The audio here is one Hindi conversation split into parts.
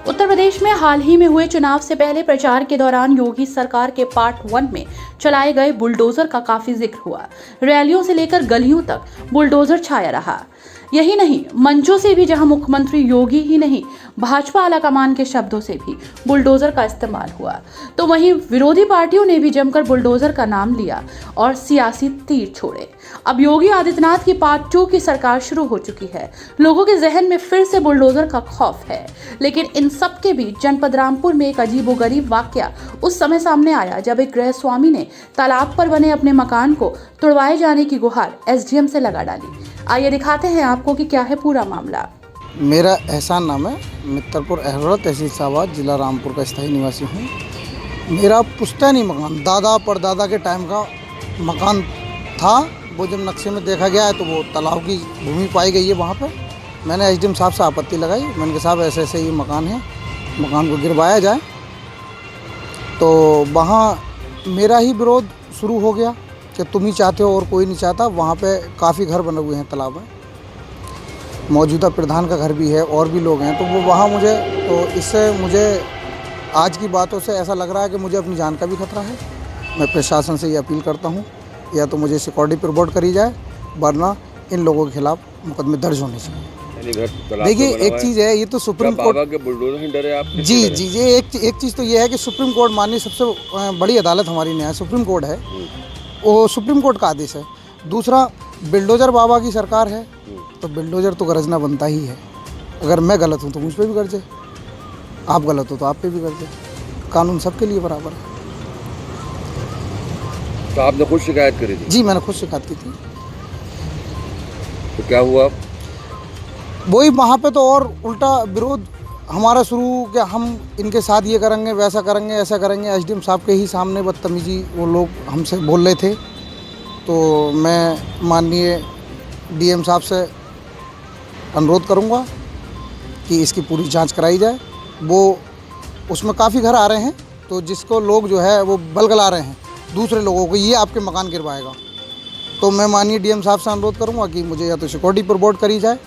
उत्तर प्रदेश में हाल ही में हुए चुनाव से पहले प्रचार के दौरान योगी सरकार के पार्ट 1 में चलाए गए बुलडोजर का काफी जिक्र हुआ। रैलियों से लेकर गलियों तक बुलडोजर छाया रहा। यही नहीं, मंचों से भी जहां मुख्यमंत्री योगी ही नहीं, भाजपा आलाकमान के शब्दों से भी बुलडोजर का इस्तेमाल हुआ, तो वहीं विरोधी पार्टियों ने भी जमकर बुलडोजर का नाम लिया और सियासी तीर छोड़े। अब योगी आदित्यनाथ की पार्ट 2 की सरकार शुरू हो चुकी है। लोगों के जहन में फिर से बुलडोजर का खौफ है, लेकिन इन सब के बीच जनपद रामपुर में एक अजीबोगरीब वाकया उस समय सामने आया जब एक गृह स्वामी ने तालाब पर बने अपने मकान को तुड़वाए जाने की गुहार एसडीएम से लगा डाली। आइए दिखाते हैं आपको कि क्या है पूरा मामला। मेरा एहसान नाम है, मित्रपुर अहरोला, तहसील शाहबाद, जिला रामपुर का स्थायी निवासी हूँ। मेरा पुश्तैनी मकान दादा परदादा के टाइम का मकान था। वो जब नक्शे में देखा गया है तो वो तालाब की भूमि पाई गई है। वहाँ पर मैंने एसडीएम साहब से आपत्ति लगाई। मैंने कहा साहब ऐसे ऐसे ये मकान है, मकान को गिरवाया जाए। तो वहाँ मेरा ही विरोध शुरू हो गया कि तुम ही चाहते हो और कोई नहीं चाहता। वहाँ पे काफ़ी घर बने हुए हैं तालाब में, मौजूदा प्रधान का घर भी है और भी लोग हैं। तो वो वहाँ इससे मुझे आज की बातों से ऐसा लग रहा है कि मुझे अपनी जान का भी खतरा है। मैं प्रशासन से ये अपील करता हूँ, या तो मुझे सिक्योरिटी पर रिपोर्ट करी जाए, वरना इन लोगों के खिलाफ मुकदमे दर्ज होने चाहिए। देखिए एक चीज़ है, ये तो सुप्रीम कोर्ट के बुलडोजर से डरे आप? जी, ये एक चीज़ तो ये है कि सुप्रीम कोर्ट माननीय सबसे बड़ी अदालत हमारी न्याय सुप्रीम कोर्ट है, वो सुप्रीम कोर्ट का आदेश है। दूसरा, बिल्डोजर बाबा की सरकार है, तो बिल्डोजर तो गरजना बनता ही है। अगर मैं गलत हूँ तो मुझ पर भी गरजे, आप गलत हो तो आप पे भी गरजे। कानून सबके लिए बराबर है। तो आपने खुद शिकायत करी थी? जी, मैंने खुद शिकायत की थी। तो क्या हुआ? वही वहाँ पे तो और उल्टा विरोध हमारा शुरू कि हम इनके साथ ये करेंगे, वैसा करेंगे, ऐसा करेंगे। एसडीएम साहब के ही सामने बदतमीजी वो लोग हमसे बोल रहे थे। तो मैं माननीय डीएम साहब से अनुरोध करूँगा कि इसकी पूरी जांच कराई जाए। वो उसमें काफ़ी घर आ रहे हैं, तो जिसको लोग जो है वो बलगला रहे हैं दूसरे लोगों को, ये आपके मकान गिरवाएगा। तो मैं माननीय डीएम साहब से अनुरोध करूँगा कि मुझे या तो सिक्योरिटी पर रिपोर्ट करी जाए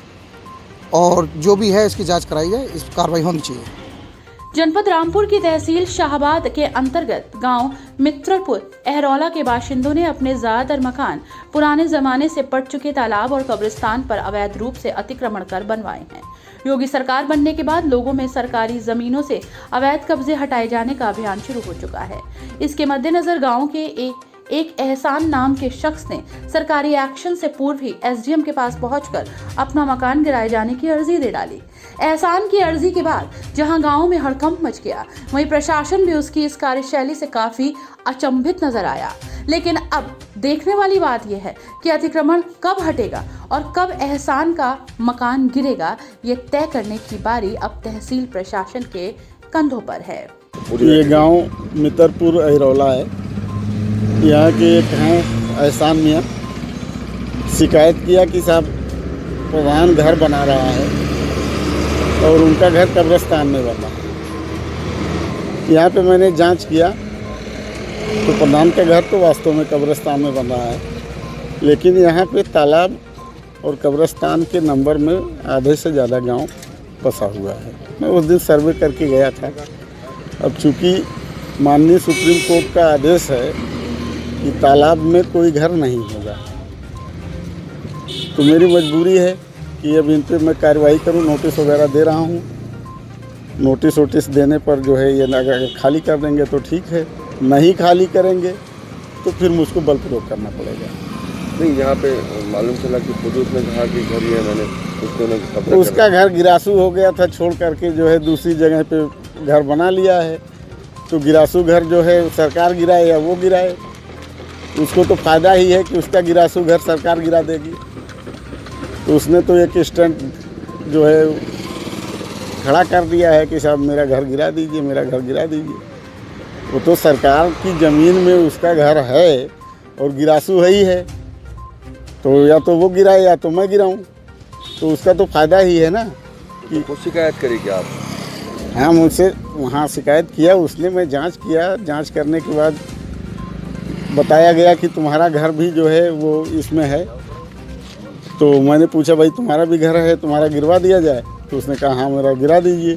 और जो भी है इसकी जांच कराई जाए, इस कार्रवाई होनी चाहिए। जनपद रामपुर की तहसील शाहबाद के अंतर्गत गांव मित्रपुर अहरोला के बाशिंदों ने अपने ज्यादातर मकान पुराने जमाने से पट चुके तालाब और कब्रिस्तान पर अवैध रूप से अतिक्रमण कर बनवाए हैं। योगी सरकार बनने के बाद लोगों में सरकारी जमीनों से अवैध कब्जे हटाए जाने का अभियान शुरू हो चुका है। इसके मद्देनजर गाँव के एक एहसान नाम के शख्स ने सरकारी एक्शन से पूर्व ही एसडीएम के पास पहुंचकर अपना मकान गिराए जाने की अर्जी दे डाली। एहसान की अर्जी के बाद जहां गांव में हड़कंप मच गया, वहीं प्रशासन भी उसकी इस कार्यशैली से काफी अचंभित नजर आया। लेकिन अब देखने वाली बात यह है कि अतिक्रमण कब हटेगा और कब एहसान का मकान गिरेगा, ये तय करने की बारी अब तहसील प्रशासन के कंधों पर है। ये गांव मित्रपुर अहरोला है। यहाँ के एक हैं एहसान मियाँ, शिकायत किया कि साहब प्रधान घर बना रहा है और उनका घर कब्रिस्तान में बना है। यहाँ पे मैंने जांच किया तो प्रधान का घर तो वास्तव में कब्रिस्तान में बन रहा है, लेकिन यहाँ पे तालाब और कब्रिस्तान के नंबर में आधे से ज़्यादा गांव बसा हुआ है। मैं उस दिन सर्वे करके गया था। अब चूँकि माननीय सुप्रीम कोर्ट का आदेश है कि तालाब में कोई घर नहीं होगा, तो मेरी मजबूरी है कि अब इन पर मैं कार्रवाई करूं। नोटिस वगैरह दे रहा हूं। नोटिस देने पर जो है ये अगर खाली कर देंगे तो ठीक है, नहीं खाली करेंगे तो फिर मुझको बल प्रयोग करना पड़ेगा। नहीं, यहाँ पे मालूम चला कि खुद उसने कहा कि घर ही है, मैंने उसका घर गिरासू हो गया था, छोड़ करके जो है दूसरी जगह पे घर बना लिया है। तो गिरासू घर जो है सरकार गिराए या वो गिराए, उसको तो फ़ायदा ही है कि उसका गिरासू घर सरकार गिरा देगी। तो उसने तो एक स्टैंड जो है खड़ा कर दिया है कि साहब मेरा घर गिरा दीजिए, मेरा घर गिरा दीजिए। वो तो सरकार की ज़मीन में उसका घर है और गिरासू है ही है, तो या तो वो गिराए या तो मैं गिराऊं। तो उसका तो फ़ायदा ही है ना। कि तो शिकायत करी क्या आप? हाँ, मुझसे वहाँ शिकायत किया उसने। मैं जांच किया, जांच करने के बाद बताया गया कि तुम्हारा घर भी जो है वो इसमें है। तो मैंने पूछा भाई तुम्हारा भी घर है, तुम्हारा गिरवा दिया जाए? तो उसने कहा हाँ मेरा गिरा दीजिए।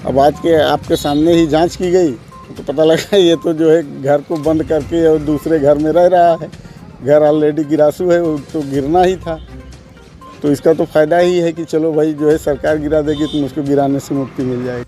अब आज के आपके सामने ही जांच की गई तो पता लगा ये तो जो है घर को बंद करके और दूसरे घर में रह रहा है। घर ऑलरेडी गिरासू है, वो तो गिरना ही था। तो इसका तो फ़ायदा ही है कि चलो भाई जो है सरकार गिरा देगी तो मुझको गिराने से मुक्ति मिल जाएगी।